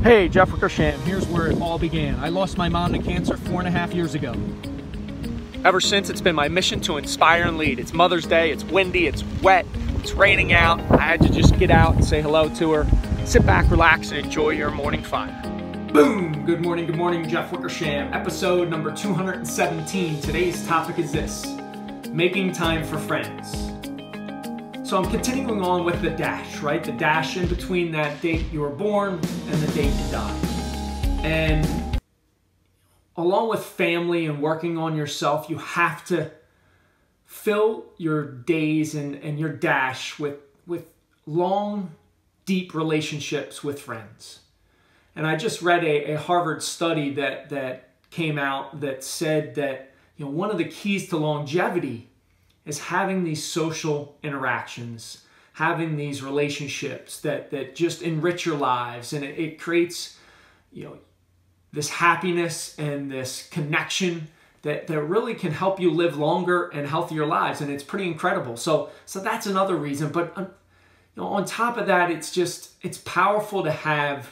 Hey, Jeff Wickersham. Here's where it all began. I lost my mom to cancer 4.5 years ago. Ever since, it's been my mission to inspire and lead. It's Mother's Day, it's windy, it's wet, it's raining out. I had to just get out and say hello to her. Sit back, relax, and enjoy your morning fire. Boom! Good morning, Jeff Wickersham. Episode number 217. Today's topic is this: making time for friends. So I'm continuing on with the dash, right? The dash in between that date you were born and the date you died. And along with family and working on yourself, you have to fill your days and your dash with long, deep relationships with friends. And I just read a Harvard study that came out that said that, you know, one of the keys to longevity is having these social interactions, having these relationships that just enrich your lives, and it creates, you know, this happiness and this connection that really can help you live longer and healthier lives, and it's pretty incredible. So that's another reason. But you know, on top of that, it's powerful to have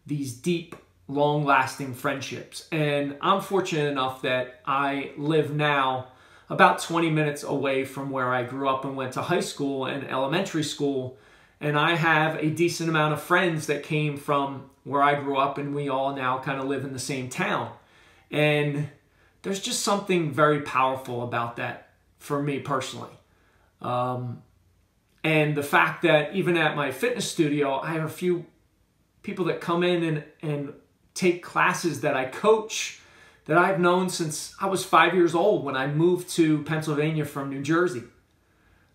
these deep, long-lasting friendships. And I'm fortunate enough that I live now about 20 minutes away from where I grew up and went to high school and elementary school. And I have a decent amount of friends that came from where I grew up, and we all now kind of live in the same town. And there's just something very powerful about that for me personally. And the fact that even at my fitness studio, I have a few people that come in and take classes that I coach that I've known since I was 5 years old when I moved to Pennsylvania from New Jersey.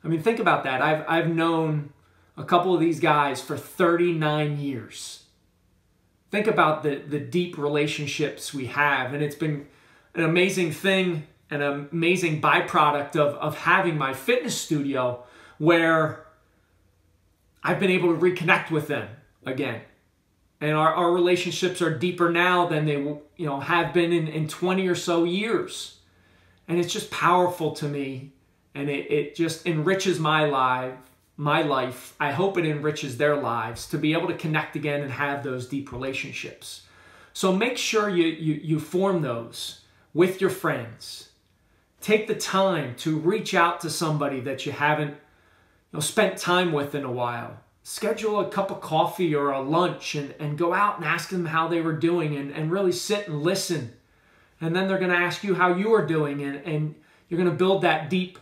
I mean, think about that. I've known a couple of these guys for 39 years. Think about the deep relationships we have, and it's been an amazing thing, an amazing byproduct of having my fitness studio where I've been able to reconnect with them again. And our relationships are deeper now than they have been in 20 or so years. And it's just powerful to me. And it just enriches my life. I hope it enriches their lives to be able to connect again and have those deep relationships. So make sure you form those with your friends. Take the time to reach out to somebody that you haven't spent time with in a while. Schedule a cup of coffee or a lunch and go out and ask them how they were doing and really sit and listen. And then they're going to ask you how you are doing, and you're going to build that deep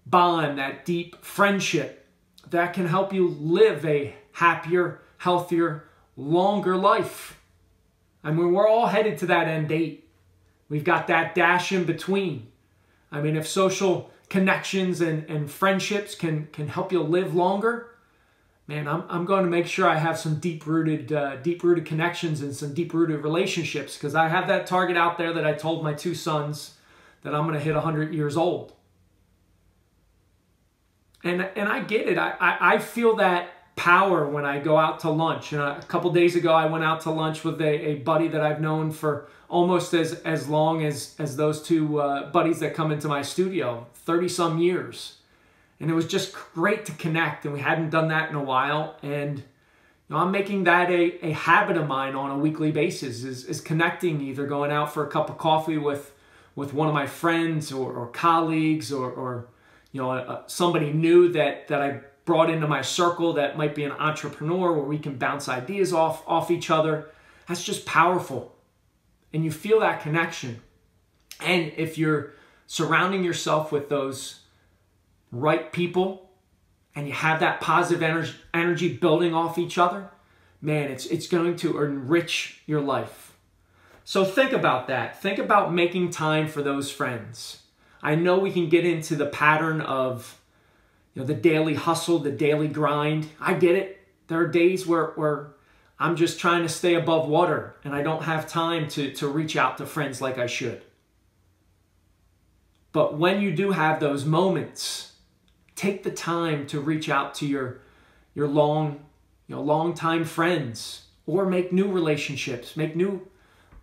bond, that deep friendship that can help you live a happier, healthier, longer life. I mean, we're all headed to that end date. We've got that dash in between. I mean, if social connections and friendships can help you live longer, man, I'm going to make sure I have some deep-rooted connections and some deep-rooted relationships, because I have that target out there that I told my two sons that I'm going to hit 100 years old. And I get it. I feel that power when I go out to lunch. And a couple days ago, I went out to lunch with a buddy that I've known for almost as long as those two buddies that come into my studio, 30-some years. And it was just great to connect, and we hadn't done that in a while. And I'm making that a habit of mine on a weekly basis, is connecting, either going out for a cup of coffee with one of my friends or colleagues or somebody new that I brought into my circle that might be an entrepreneur, where we can bounce ideas off each other. That's just powerful. And you feel that connection. And if you're surrounding yourself with those right people, and you have that positive energy building off each other, man, it's going to enrich your life. So think about that. Think about making time for those friends. I know we can get into the pattern of the daily hustle, the daily grind. I get it. There are days where I'm just trying to stay above water, and I don't have time to reach out to friends like I should. But when you do have those moments, take the time to reach out to your long-time friends, or make new relationships, make new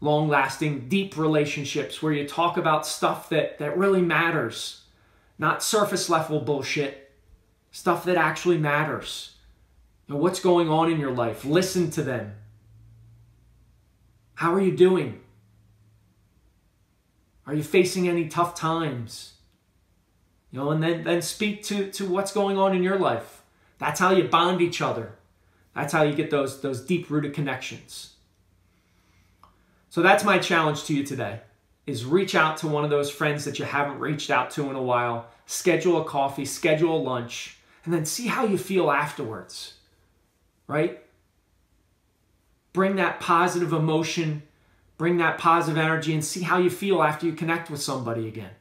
long-lasting, deep relationships where you talk about stuff that really matters, not surface-level bullshit, stuff that actually matters. What's going on in your life? Listen to them. How are you doing? Are you facing any tough times? And then speak to what's going on in your life. That's how you bond each other. That's how you get those deep-rooted connections. So that's my challenge to you today, is reach out to one of those friends that you haven't reached out to in a while. Schedule a coffee, schedule a lunch, and then see how you feel afterwards, right? Bring that positive emotion, bring that positive energy, and see how you feel after you connect with somebody again.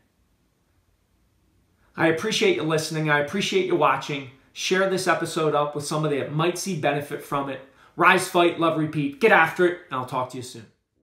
I appreciate you listening. I appreciate you watching. Share this episode up with somebody that might see benefit from it. Rise, fight, love, repeat. Get after it, and I'll talk to you soon.